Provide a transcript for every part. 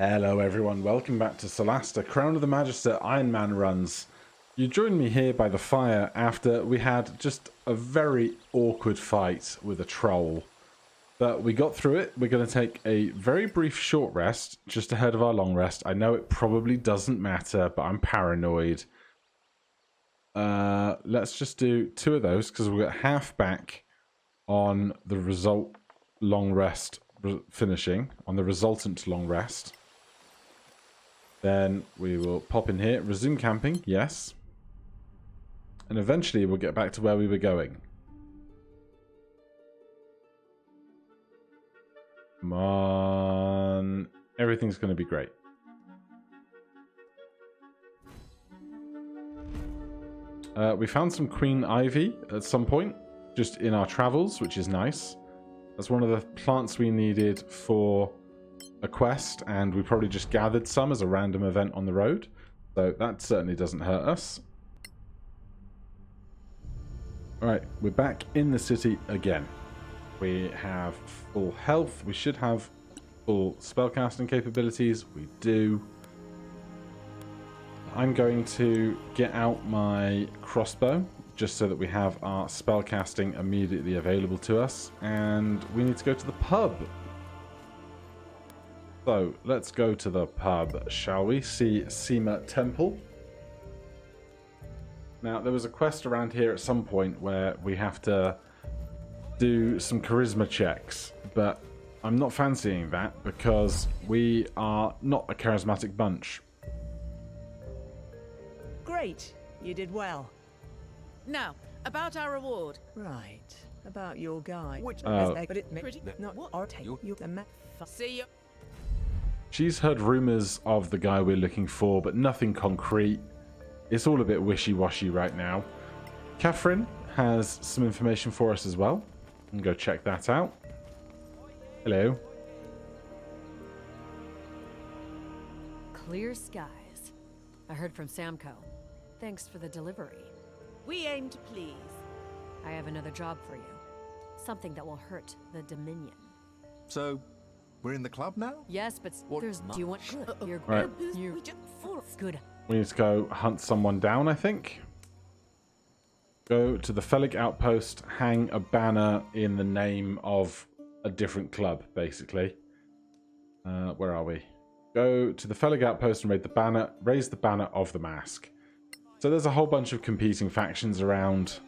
Hello everyone, welcome back to Solasta, Crown of the Magister Ironman runs. You joined me here by the fire after we had just a very awkward fight with a troll. But we got through it. We're going to take a very brief short rest just ahead of our long rest. I know it probably doesn't matter, but I'm paranoid. Let's just do 2 of those because we'll get half back on the result long rest finishing, on the resultant long rest. Then we will pop in here, resume camping, yes. And eventually we'll get back to where we were going. Come on. Everything's going to be great. We found some Queen Ivy at some point, just in our travels, which is nice. That's one of the plants we needed for a quest, and we probably just gathered some as a random event on the road. So that certainly doesn't hurt us. Alright, we're back in the city again. We have full health. We should have full spellcasting capabilities. We do. I'm going to get out my crossbow just so that we have our spellcasting immediately available to us. And we need to go to the pub. So, let's go to the pub, shall we? See Seema Temple. Now, there was a quest around here at some point where we have to do some charisma checks, but I'm not fancying that because we are not a charismatic bunch. Great, you did well. Now, about our reward. Right, about your guy. Which pretty. not What? or take you the See you. She's heard rumours of the guy we're looking for, but nothing concrete. It's all a bit wishy-washy right now. Catherine has some information for us as well. We can go check that out. Hello. Clear skies. I heard from Samco. Thanks for the delivery. We aim to please. I have another job for you. Something that will hurt the Dominion. So, we're in the club now? Yes, but What there's. Do you want good? You're Right. good. You're We just for good. We need to go hunt someone down, I think. Go to the Felig Outpost, hang a banner in the name of a different club, basically. Where are we? Go to the Felig Outpost and raise the banner of the mask. So there's a whole bunch of competing factions around.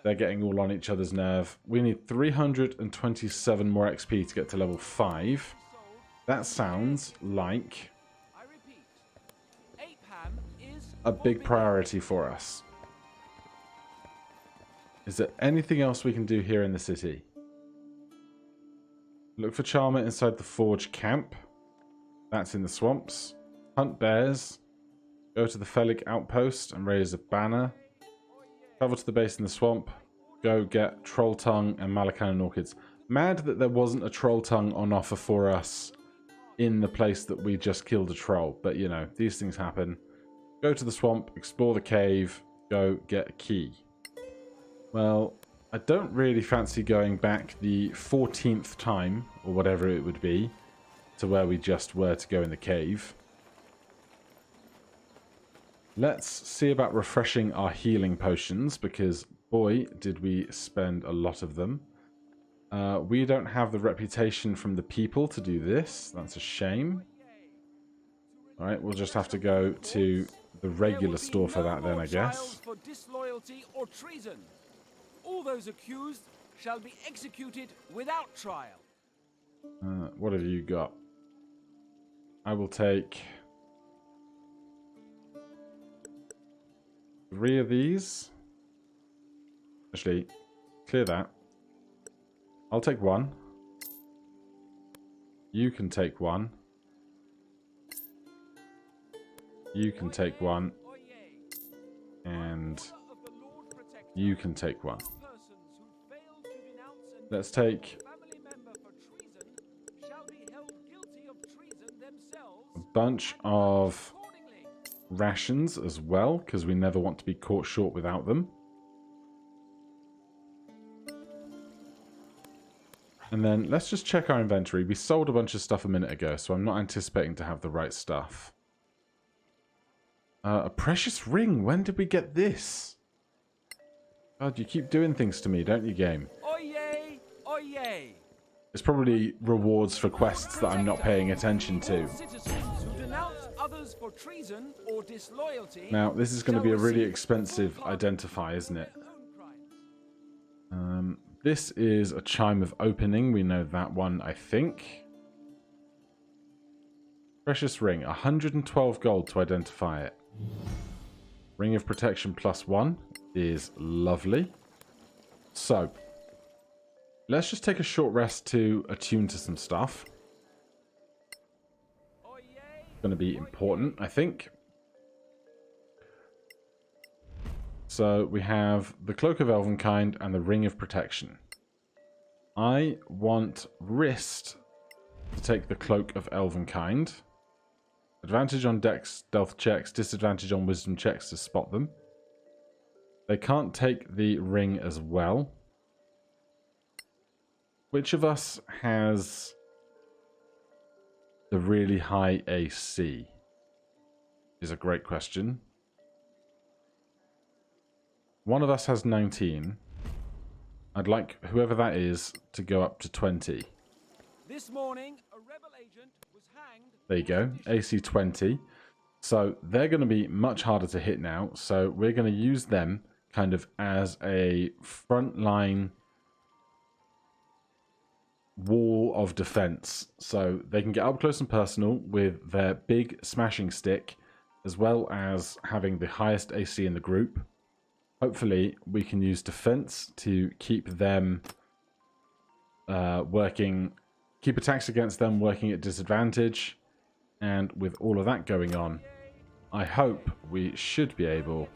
They're getting all on each other's nerve. We need 327 more XP to get to level 5. That sounds like a big priority for us. Is there anything else we can do here in the city? Look for Charmer inside the Forge camp. That's in the swamps. Hunt bears. Go to the Felig Outpost and raise a banner. Travel to the base in the swamp. Go get Troll Tongue and Malacanon Orchids. Mad that there wasn't a Troll Tongue on offer for us in the place that we just killed a troll. But, you know, these things happen. Go to the swamp, explore the cave, go get a key. Well, I don't really fancy going back the 14th time, or whatever it would be, to where we just were to go in the cave. Let's see about refreshing our healing potions, because, boy, did we spend a lot of them. We don't have the reputation from the people to do this. That's a shame. Alright, we'll just have to go to the regular store for that then, I guess. For disloyalty or treason. All those accused shall be executed without trial. What have you got? I will take 3 of these. Actually, clear that. I'll take 1. You can take 1. You can take 1. And you can take 1. Let's take a bunch of rations as well, because we never want to be caught short without them. And then let's just check our inventory. We sold a bunch of stuff a minute ago, so I'm not anticipating to have the right stuff. A precious ring. When did we get this? God, you keep doing things to me, don't you, game? Oyez! Oyez! It's probably rewards for quests that I'm not paying attention to. All citizens who denounce others for treason or disloyalty. Now, this is going to be a shall really receive expensive full pardon identify, isn't it? for their own crimes. This is a chime of opening. We know that one, I think. Precious ring. 112 gold to identify it. Ring of protection +1 is lovely. So, let's just take a short rest to attune to some stuff. Going to be important, I think. So we have the Cloak of Elvenkind and the Ring of Protection. I want Wrist to take the Cloak of Elvenkind. Advantage on Dex stealth checks, disadvantage on Wisdom checks to spot them. They can't take the ring as well. Which of us has the really high AC? Is a great question. One of us has 19. I'd like whoever that is to go up to 20. This morning, a rebel agent was hanged. There you go, AC 20. So they're going to be much harder to hit now. So we're going to use them kind of as a frontline wall of defense. So they can get up close and personal with their big smashing stick, as well as having the highest AC in the group. Hopefully we can use defense to keep them working, keep attacks against them working at disadvantage. And with all of that going on, I hope we should be able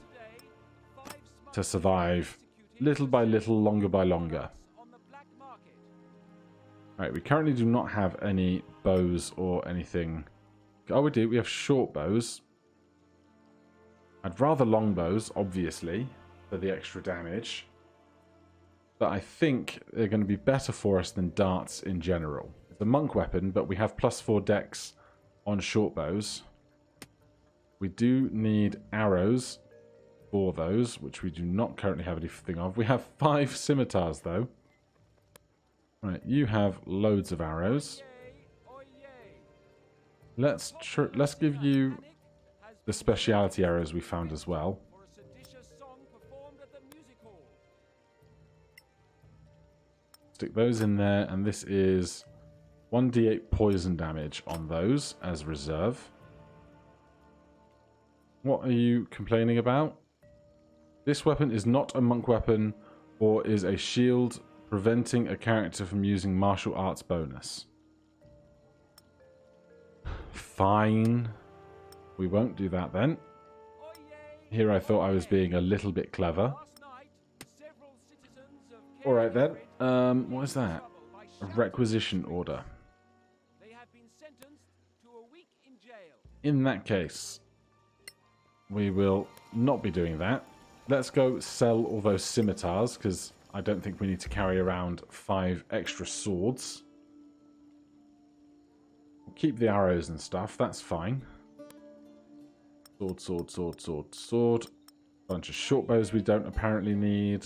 to survive little by little, longer by longer. Right, we currently do not have any bows or anything. Oh, we do. We have short bows. I'd rather long bows, obviously, for the extra damage. But I think they're going to be better for us than darts in general. It's a monk weapon, but we have +4 dex on short bows. We do need arrows for those, which we do not currently have anything of. We have 5 scimitars, though. Right, you have loads of arrows. Let's give you the speciality arrows we found as well. Stick those in there, and this is 1d8 poison damage on those as reserve. What are you complaining about? This weapon is not a monk weapon or is a shield preventing a character from using martial arts bonus. Fine. We won't do that then. Here I thought I was being a little bit clever. Alright then. What is that? A requisition order. In that case, we will not be doing that. Let's go sell all those scimitars, because I don't think we need to carry around 5 extra swords. We'll keep the arrows and stuff, that's fine. Sword, sword, sword, sword, sword. Bunch of short bows we don't apparently need.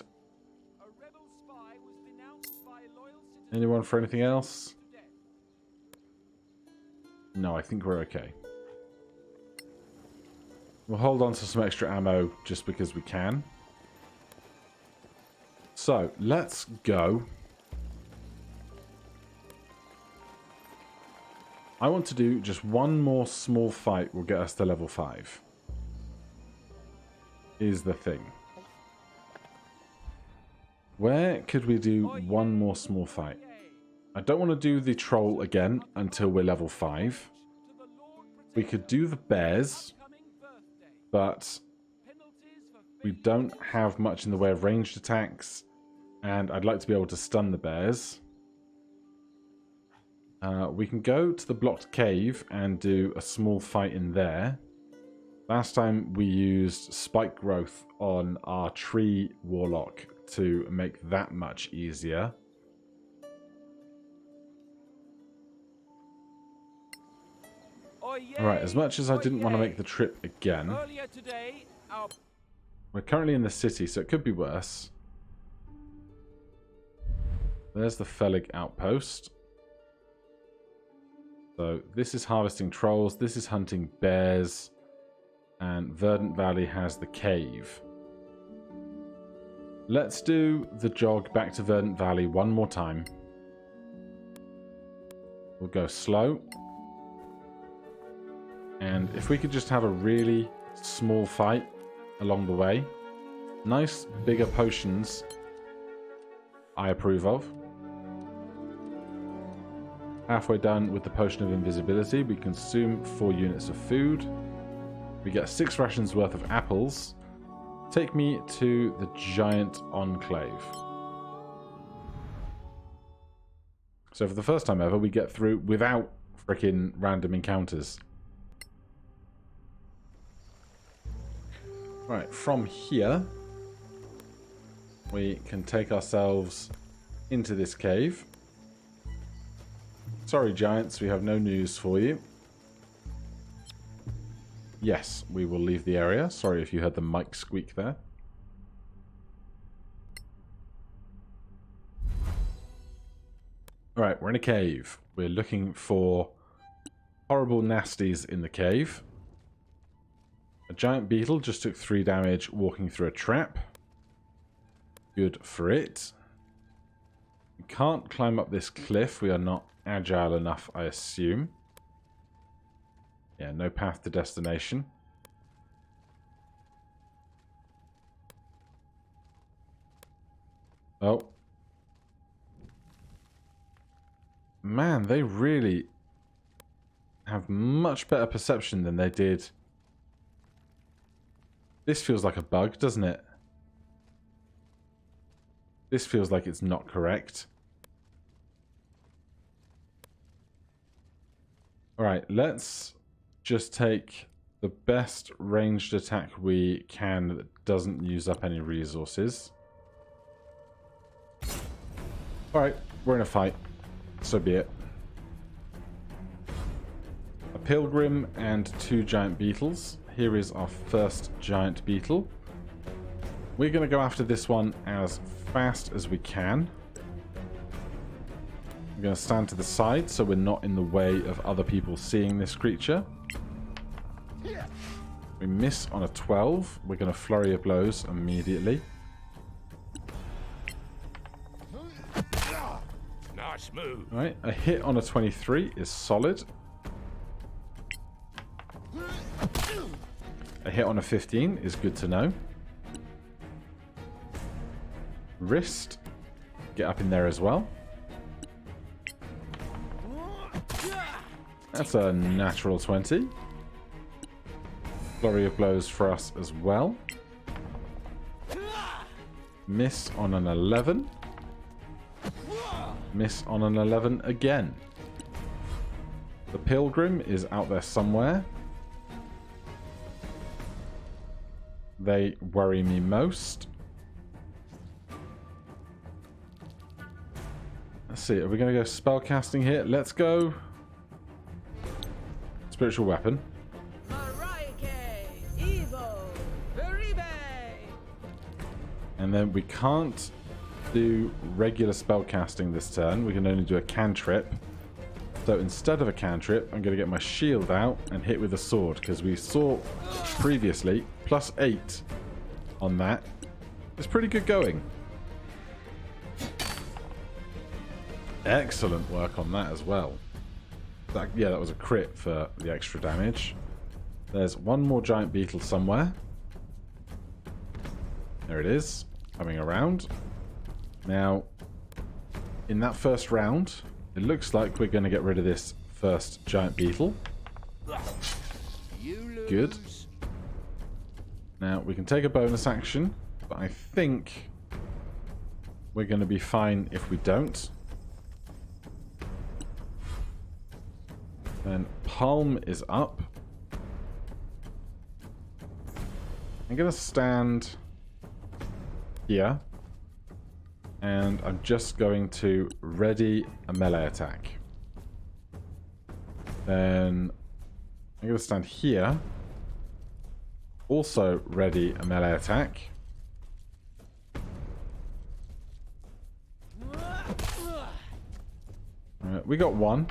Anyone for anything else? No, I think we're okay. We'll hold on to some extra ammo just because we can. So, let's go. I want to do just one more small fight will get us to level 5. Is the thing. Where could we do one more small fight? I don't want to do the troll again until we're level 5. We could do the bears, but we don't have much in the way of ranged attacks, and I'd like to be able to stun the bears. We can go to the blocked cave and do a small fight in there. Last time we used spike growth on our tree warlock to make that much easier. Alright, as much as I didn't want to make the trip again, Earlier today, our we're currently in the city, so it could be worse. There's the Felig outpost. So this is harvesting trolls, this is hunting bears, and Verdant Valley has the cave. Let's do the jog back to Verdant Valley one more time. We'll go slow. And if we could just have a really small fight along the way. Nice, bigger potions I approve of. Halfway done with the potion of invisibility, we consume 4 units of food. We get 6 rations worth of apples. Take me to the giant enclave. So for the first time ever, we get through without frickin' random encounters. Right, from here, we can take ourselves into this cave. Sorry, giants, we have no news for you. Yes, we will leave the area. Sorry if you heard the mic squeak there. Alright, we're in a cave. We're looking for horrible nasties in the cave. A giant beetle just took 3 damage walking through a trap. Good for it. We can't climb up this cliff. We are not agile enough, I assume. Yeah, no path to destination. Oh. Man, they really have much better perception than they did. This feels like a bug, doesn't it? This feels like it's not correct. Alright, let's just take the best ranged attack we can that doesn't use up any resources. Alright, we're in a fight. So be it. A pilgrim and 2 giant beetles. Here is our first giant beetle. We're going to go after this one as fast as we can. I'm going to stand to the side so we're not in the way of other people seeing this creature. We miss on a 12. We're going to flurry of blows immediately. Nice move. Alright, a hit on a 23 is solid. A hit on a 15 is good to know. Wrist. Get up in there as well. That's a natural 20. Flurry of blows for us as well. Miss on an 11. Miss on an 11 again. The pilgrim is out there somewhere. They worry me most. Let's see, are we going to go spellcasting here? Let's go spiritual weapon. And then we can't do regular spellcasting this turn. We can only do a cantrip. So instead of a cantrip, I'm going to get my shield out and hit with a sword, because we saw previously +8 on that. It's pretty good going. Excellent work on that as well. Yeah, that was a crit for the extra damage. There's one more giant beetle somewhere. There it is, coming around. Now, in that first round, it looks like we're going to get rid of this first giant beetle. Good. Now, we can take a bonus action, but I think we're going to be fine if we don't. Then Palm is up. I'm going to stand here. And I'm just going to ready a melee attack. Then I'm going to stand here. Also ready a melee attack. Alright, we got one.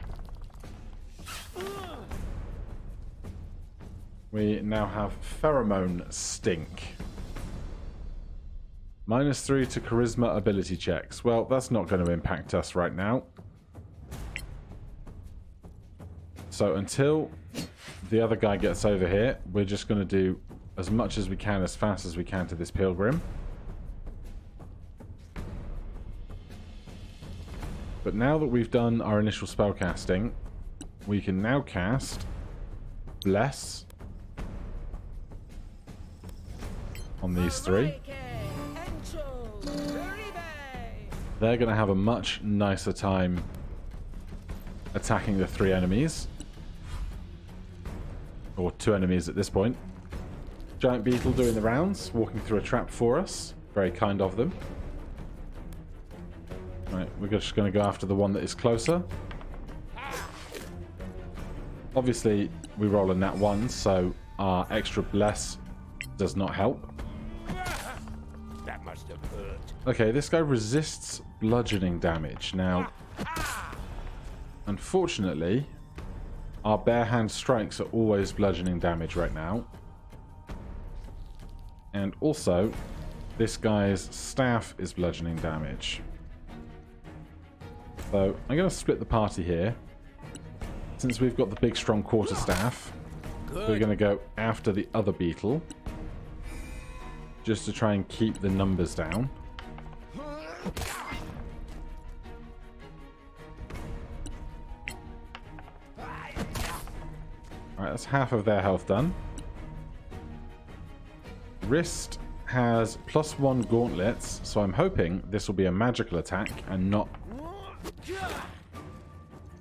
We now have Pheromone Stink. -3 to Charisma ability checks. Well, that's not going to impact us right now. So until the other guy gets over here, we're just going to do as much as we can, as fast as we can to this pilgrim. But now that we've done our initial spell casting, we can now cast Bless on these three. They're going to have a much nicer time attacking the 3 enemies. Or 2 enemies at this point. Giant Beetle doing the rounds, walking through a trap for us. Very kind of them. Right, we're just going to go after the one that is closer. Obviously, we roll a nat 1, so our extra bless does not help. That must have hurt. Okay, this guy resists bludgeoning damage. Now, unfortunately, our bare hand strikes are always bludgeoning damage right now. And also, this guy's staff is bludgeoning damage. So, I'm going to split the party here. Since we've got the big strong quarterstaff, we're going to go after the other beetle. Just to try and keep the numbers down. Alright, that's half of their health done. Wrist has +1 gauntlets, so I'm hoping this will be a magical attack and not...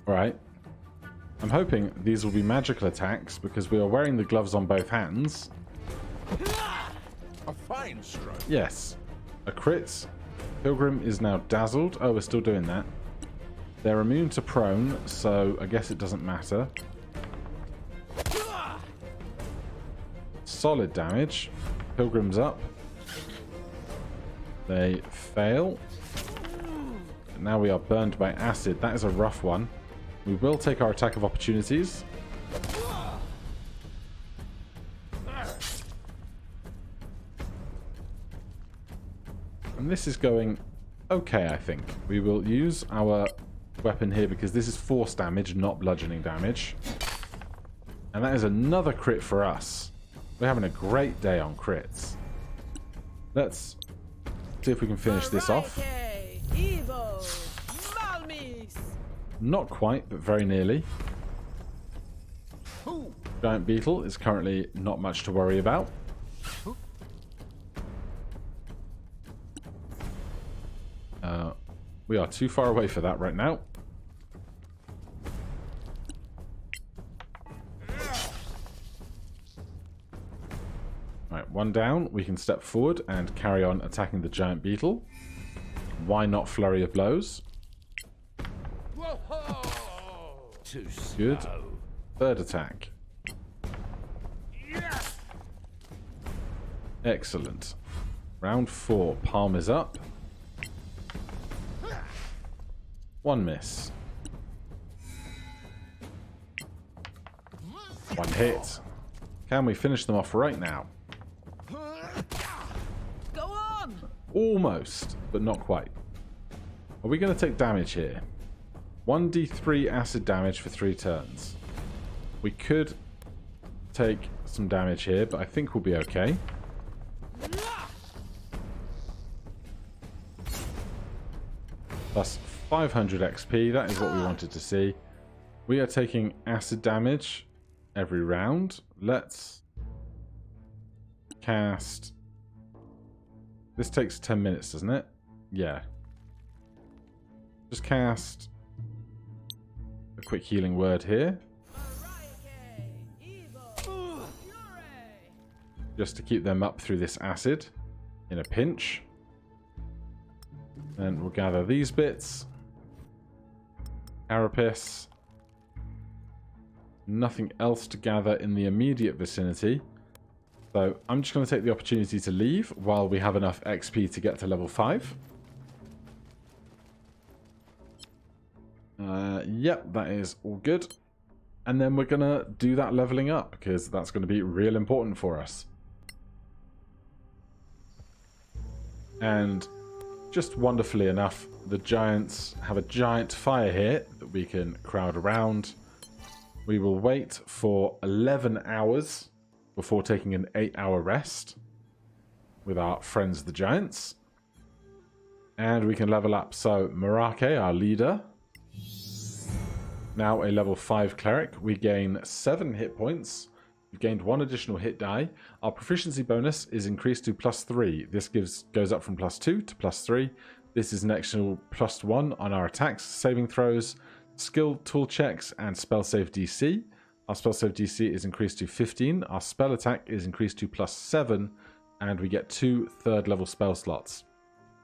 Alright. I'm hoping these will be magical attacks because we are wearing the gloves on both hands. A fine stroke. Yes. A crit. Pilgrim is now dazzled. Oh, we're still doing that. They're immune to prone, so I guess it doesn't matter. Solid damage. Pilgrim's up. They fail. Now we are burned by acid. That is a rough one. We will take our attack of opportunities. And this is going okay, I think. We will use our weapon here because this is force damage, not bludgeoning damage. And that is another crit for us. We're having a great day on crits. Let's see if we can finish this off. Not quite, but very nearly. Giant Beetle is currently not much to worry about. We are too far away for that right now. Right, one down. We can step forward and carry on attacking the Giant Beetle. Why not Flurry of Blows? Too slow. Good. Third attack. Excellent. Round 4. Palm is up. 1 miss. 1 hit. Can we finish them off right now? Go on! Almost, but not quite. Are we going to take damage here? 1d3 acid damage for 3 turns. We could take some damage here, but I think we'll be okay. Plus 500 XP, that is what we wanted to see. We are taking acid damage every round. Let's cast... This takes 10 minutes, doesn't it? Yeah. Just cast a quick healing word here. Just to keep them up through this acid in a pinch. Then we'll gather these bits. Carapace. Nothing else to gather in the immediate vicinity. So I'm just going to take the opportunity to leave while we have enough XP to get to level 5. Yep, that is all good. And then we're going to do that leveling up because that's going to be real important for us. And just wonderfully enough, the giants have a giant fire here that we can crowd around. We will wait for 11 hours before taking an 8-hour rest with our friends the giants. And we can level up. So Marake, our leader, now a level 5 cleric. We gain 7 hit points. We've gained 1 additional hit die. Our proficiency bonus is increased to +3. This goes up from +2 to +3. This is an extra +1 on our attacks, saving throws, skill tool checks, and spell save DC. Our spell save DC is increased to 15. Our spell attack is increased to +7, and we get 2 third-level spell slots.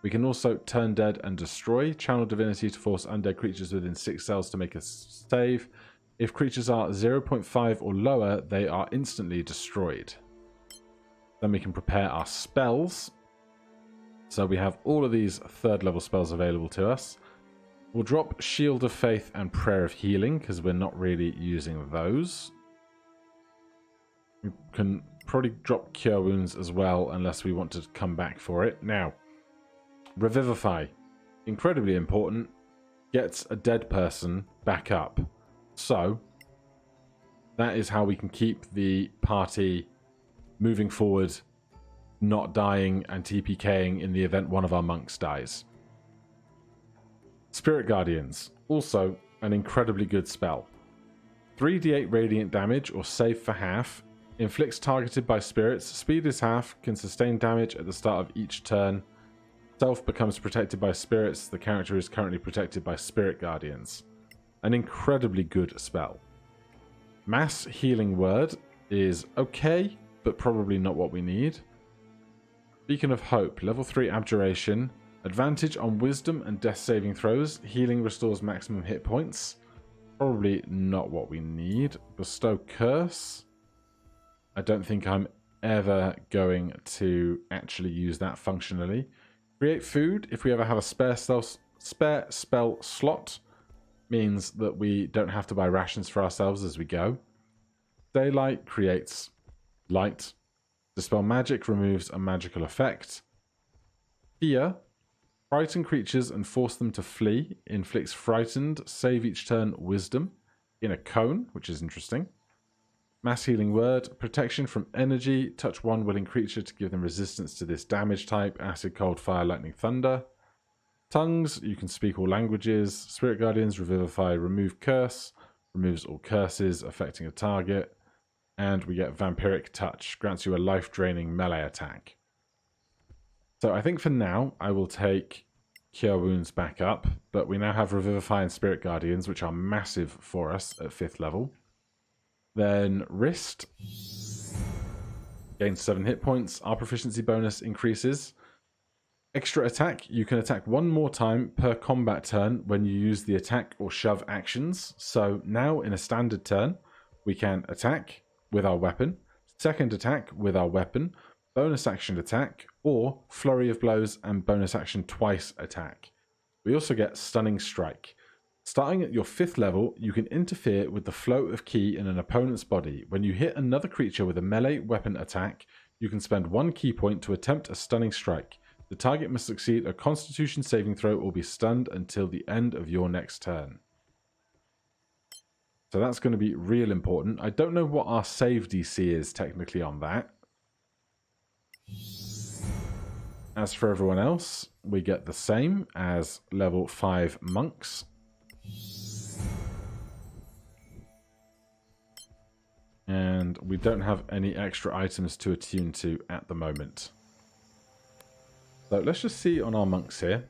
We can also turn dead and destroy, channel divinity to force undead creatures within 6 cells to make a save. If creatures are 0.5 or lower, they are instantly destroyed. Then we can prepare our spells. So we have all of these third-level spells available to us. We'll drop Shield of Faith and Prayer of Healing because we're not really using those. We can probably drop Cure Wounds as well unless we want to come back for it. Now, Revivify, incredibly important, gets a dead person back up. So, that is how we can keep the party moving forward, not dying and TPKing in the event one of our monks dies. Spirit Guardians, also an incredibly good spell. 3d8 radiant damage or save for half, inflicts targeted by spirits, speed is half, can sustain damage at the start of each turn. Self becomes protected by spirits. The character is currently protected by Spirit Guardians. An incredibly good spell. Mass Healing Word is okay, but probably not what we need. Beacon of Hope, level 3 Abjuration. Advantage on Wisdom and Death saving throws. Healing restores maximum hit points. Probably not what we need. Bestow Curse. I don't think I'm ever going to actually use that functionally. Create Food. If we ever have a spare spell slot, means that we don't have to buy rations for ourselves as we go. Daylight creates light. Dispel Magic removes a magical effect. Fear. Frighten creatures and force them to flee. Inflicts frightened. Save each turn Wisdom. In a cone, which is interesting. Mass Healing Word. Protection from energy. Touch one willing creature to give them resistance to this damage type. Acid, Cold, Fire, Lightning, Thunder. Tongues. You can speak all languages. Spirit Guardians. Revivify. Remove Curse. Removes all curses affecting a target. And we get Vampiric Touch. Grants you a life-draining melee attack. So I think for now, I will take Cure Wounds back up. But we now have Revivify and Spirit Guardians, which are massive for us at 5th level. Then Wrist. Gains 7 hit points. Our proficiency bonus increases. Extra attack. You can attack one more time per combat turn when you use the attack or shove actions. So now in a standard turn, we can attack with our weapon, second attack with our weapon, bonus action attack, or flurry of blows and bonus action twice attack. We also get Stunning Strike. Starting at your 5th level, you can interfere with the flow of ki in an opponent's body. When you hit another creature with a melee weapon attack, you can spend 1 ki point to attempt a Stunning Strike. The target must succeed a Constitution saving throw or be stunned until the end of your next turn. So that's going to be real important. I don't know what our save DC is technically on that. As for everyone else, we get the same as level 5 monks. And we don't have any extra items to attune to at the moment. So let's just see on our monks here.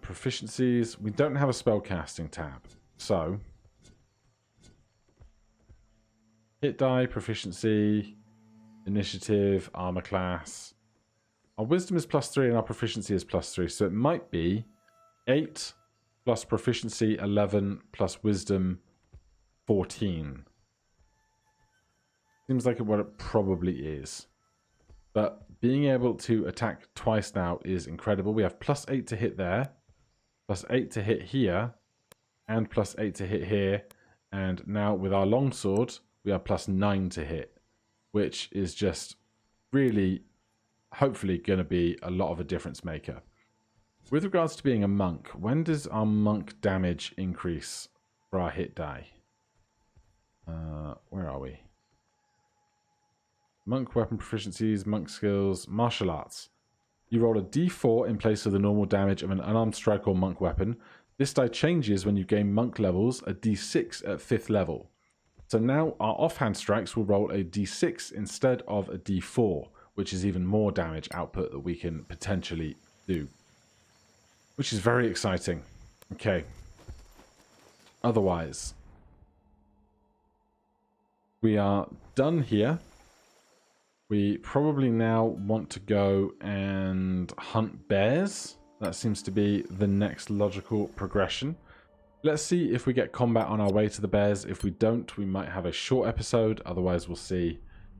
Proficiencies. We don't have a spellcasting tab. So, hit die, proficiency, initiative, armor class. Our wisdom is +3 and our proficiency is +3. So it might be 8 plus proficiency, 11 plus wisdom, 14. Seems like what it probably is. But being able to attack twice now is incredible. We have +8 to hit there, +8 to hit here, and +8 to hit here. And now with our longsword, we are +9 to hit, which is just really, hopefully, going to be a lot of a difference maker. With regards to being a monk, when does our monk damage increase for our hit die? Where are we? Monk weapon proficiencies, monk skills, martial arts. You roll a d4 in place of the normal damage of an unarmed strike or monk weapon. This die changes when you gain monk levels, a d6 at 5th level. So now our offhand strikes will roll a d6 instead of a d4, which is even more damage output that we can potentially do. Which is very exciting. Okay. Otherwise, we are done here. We probably now want to go and hunt bears. That seems to be the next logical progression. Let's see if we get combat on our way to the bears. If we don't, we might have a short episode. Otherwise, we'll see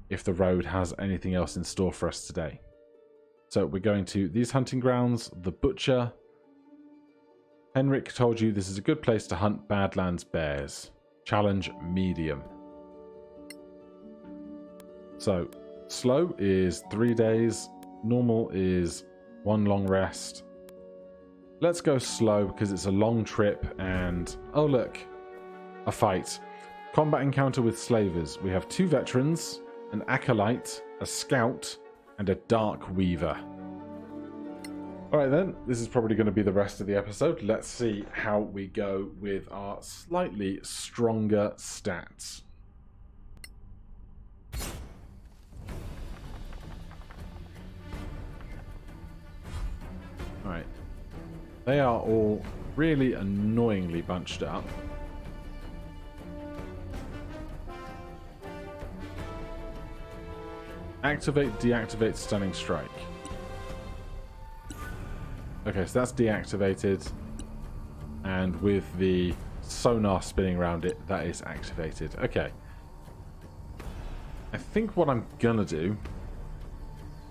if the road has anything else in store for us today. So we're going to these hunting grounds, the butcher. Henrik told you this is a good place to hunt Badlands bears. Challenge medium. So slow is 3 days. Normal is 1 long rest. Let's go slow because it's a long trip and... oh look, a fight. Combat encounter with slavers. We have 2 veterans, an acolyte, a scout, and a dark weaver. Alright then, this is probably going to be the rest of the episode. Let's see how we go with our slightly stronger stats. Alright. They are all really annoyingly bunched up. Activate, deactivate, stunning strike. Okay, so that's deactivated. And with the sonar spinning around it, that is activated. Okay. I think what I'm gonna do,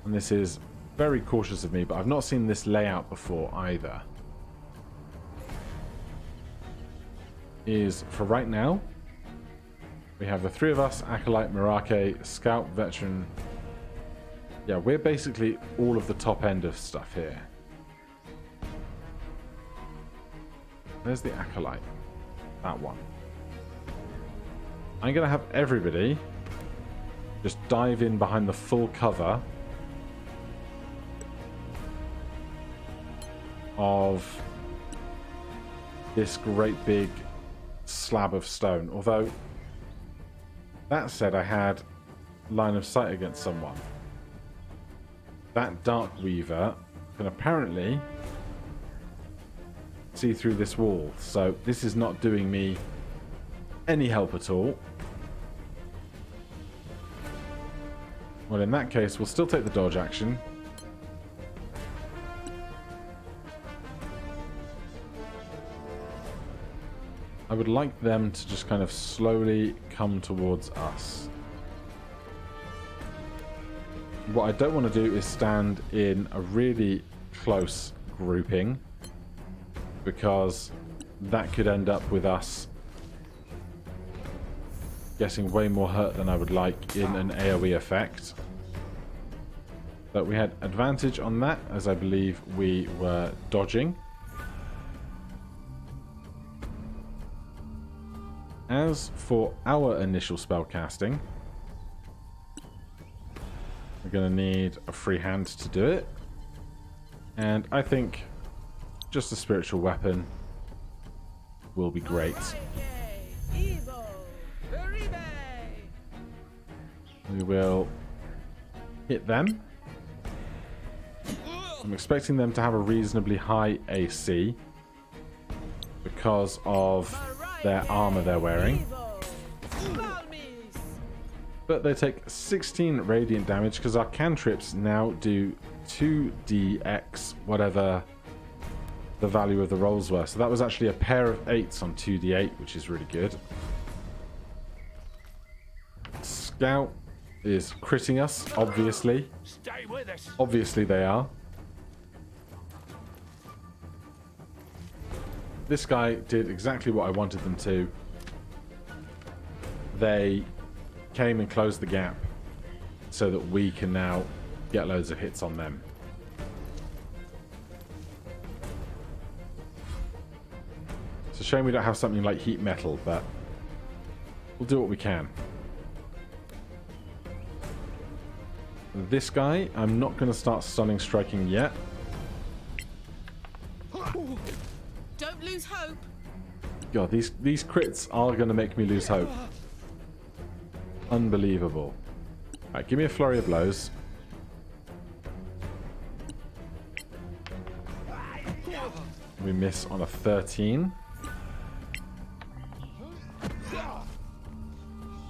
and this is very cautious of me, but I've not seen this layout before either, is for right now, we have the 3 of us, Acolyte, Mirake, Scout, Veteran. Yeah, we're basically all of the top end of stuff here. There's the Acolyte. That one. I'm going to have everybody just dive in behind the full cover of this great big slab of stone. Although, that said, I had line of sight against someone. That Dark Weaver can apparently see through this wall, so this is not doing me any help at all. Well, in that case, we'll still take the dodge action. I would like them to just kind of slowly come towards us. What I don't want to do is stand in a really close grouping, because that could end up with us getting way more hurt than I would like in an AoE effect. But we had advantage on that, as I believe we were dodging. As for our initial spell casting, we're going to need a free hand to do it. And I think just a spiritual weapon will be great. We will hit them. I'm expecting them to have a reasonably high AC because of their armor they're wearing. But they take 16 radiant damage because our cantrips now do 2dx whatever the value of the rolls were. So that was actually a pair of 8s on 2d8, which is really good. scout is critting us, obviously. Stay with us. Obviously they are. This guy did exactly what I wanted them to. They came and closed the gap so that we can now get loads of hits on them. It's a shame we don't have something like heat metal, but we'll do what we can. This guy, I'm not going to start stunning striking yet. Don't lose hope. God, these crits are going to make me lose hope. Unbelievable. Alright, give me a flurry of blows. We miss on a 13.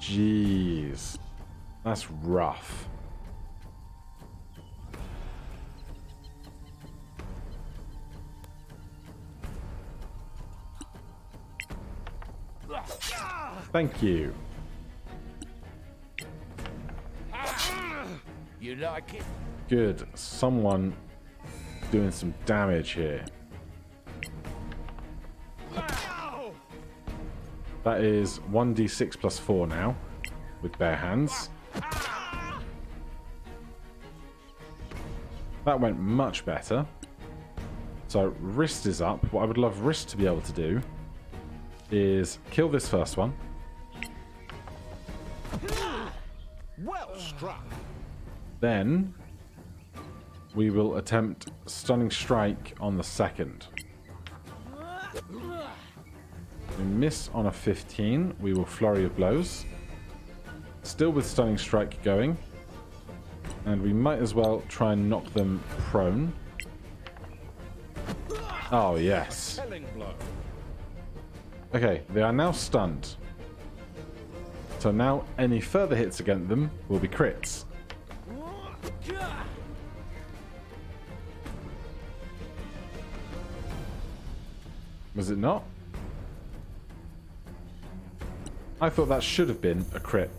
Jeez. That's rough. Thank you. You like it? Good. Someone doing some damage here. That is 1d6 plus 4 now, with bare hands. That went much better. So wrist is up. What I would love wrist to be able to do is kill this first one. Well struck. Then we will attempt stunning strike on the second. We miss on a 15. We will flurry of blows. Still with stunning strike going. And we might as well try and knock them prone. Oh, yes. Telling blow. Okay, they are now stunned. So now any further hits against them will be crits. Was it not? I thought that should have been a crit.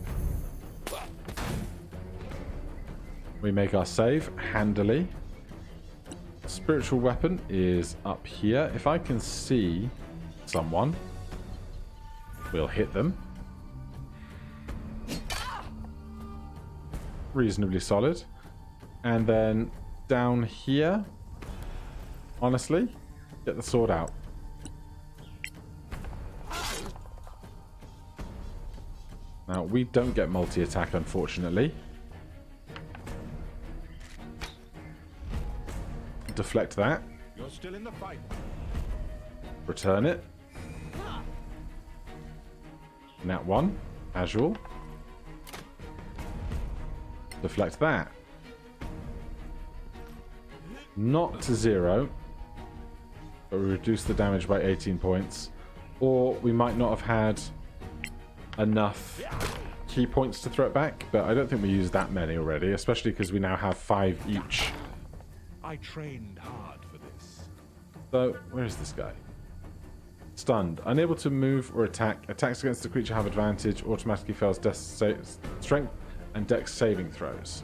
We make our save handily. Spiritual weapon is up here. If I can see someone, we'll hit them. Reasonably solid. And then down here, honestly, get the sword out. Now, we don't get multi-attack, unfortunately. Deflect that. You're still in the fight. Return it. Nat 1. Casual. Deflect that. Not to 0. But we reduce the damage by 18 points. Or we might not have had enough key points to throw it back. But I don't think we used that many already. Especially because we now have 5 each. I trained hard for this. So, where is this guy? Stunned. Unable to move or attack. Attacks against the creature have advantage. Automatically fails strength and dex saving throws.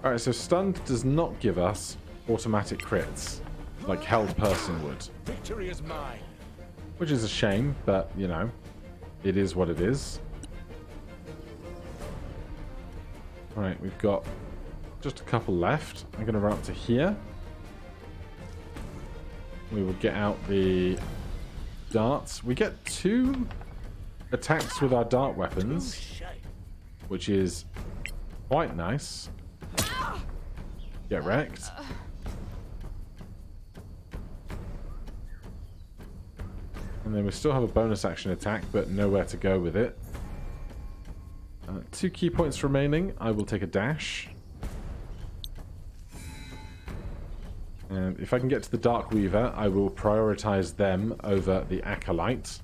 Alright, so stunned does not give us automatic crits, like held person would. Victory is mine. Which is a shame, but, you know, it is what it is. Alright, we've got just a couple left. I'm going to run up to here. We will get out the darts. We get 2 attacks with our dart weapons, which is quite nice. Get wrecked. And then we still have a bonus action attack, but nowhere to go with it. 2 key points remaining. I will take a dash. And if I can get to the Dark Weaver, I will prioritize them over the Acolyte.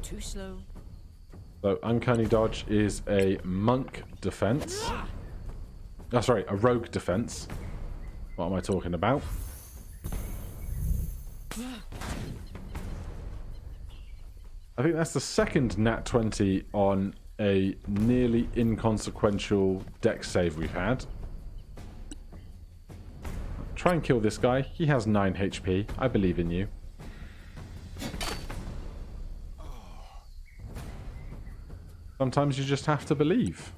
Too slow. So Uncanny Dodge is a monk defense. Oh, sorry, a rogue defense. What am I talking about? I think that's the second nat 20 on a nearly inconsequential dex save we've had. Try and kill this guy. He has 9 HP. I believe in you. Sometimes you just have to believe.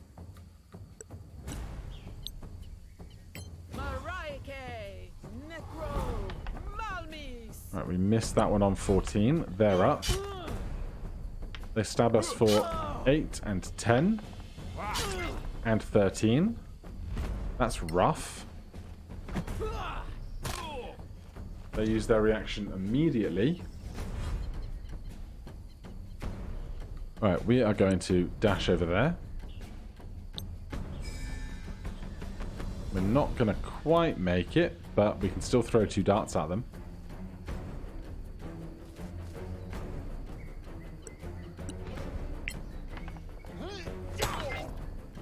Right, we missed that one on 14. They're up. They stab us for 8 and 10. And 13. That's rough. They use their reaction immediately. Alright, we are going to dash over there. We're not going to quite make it, but we can still throw 2 darts at them.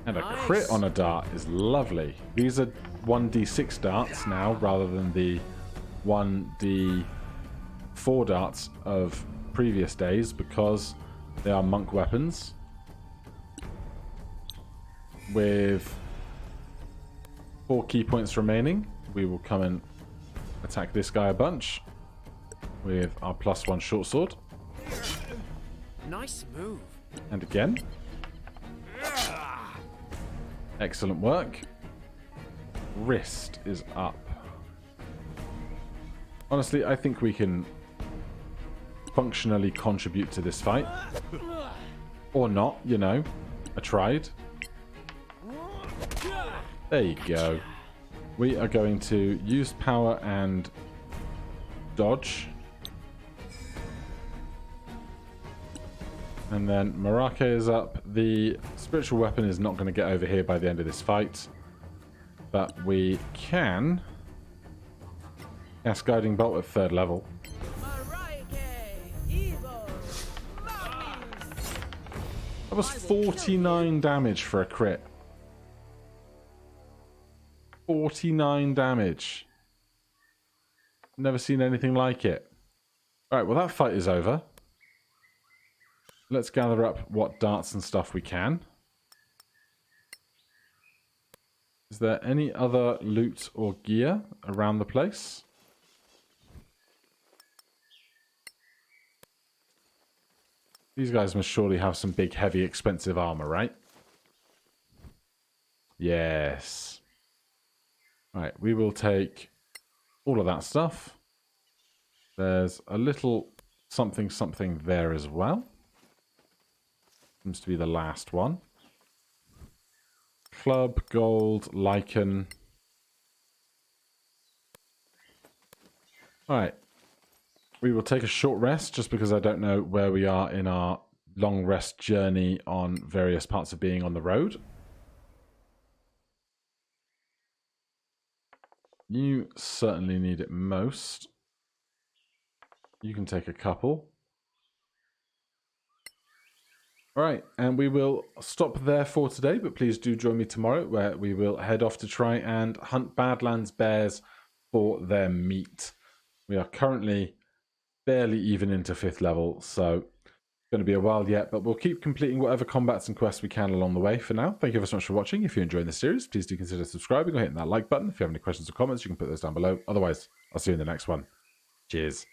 And a crit on a dart is lovely. These are 1d6 darts now, rather than the 1d4 darts of previous days, because they are monk weapons. With 4 key points remaining, we will come and attack this guy a bunch with our +1 short sword. Nice move. And again. Excellent work. Wrist is up. Honestly, I think we can functionally contribute to this fight. Or not, you know. I tried. There you go. We are going to use power and dodge. And then Marake is up. The spiritual weapon is not going to get over here by the end of this fight. But we can cast Guiding Bolt at 3rd level. That was 49 damage for a crit. 49 damage. Never seen anything like it. Alright, well that fight is over. Let's gather up what darts and stuff we can. Is there any other loot or gear around the place? These guys must surely have some big, heavy, expensive armor, right? Yes. Right, we will take all of that stuff. There's a little something something there as well. Seems to be the last one. Club, gold, lichen. Alright. We will take a short rest just because I don't know where we are in our long rest journey on various parts of being on the road. You certainly need it most. You can take a couple. Alright, and we will stop there for today, but please do join me tomorrow where we will head off to try and hunt Badlands bears for their meat. We are currently barely even into 5th level, so it's going to be a while yet, but we'll keep completing whatever combats and quests we can along the way for now. Thank you very much for watching. If you're enjoying this series, please do consider subscribing or hitting that like button. If you have any questions or comments, you can put those down below. Otherwise, I'll see you in the next one. Cheers.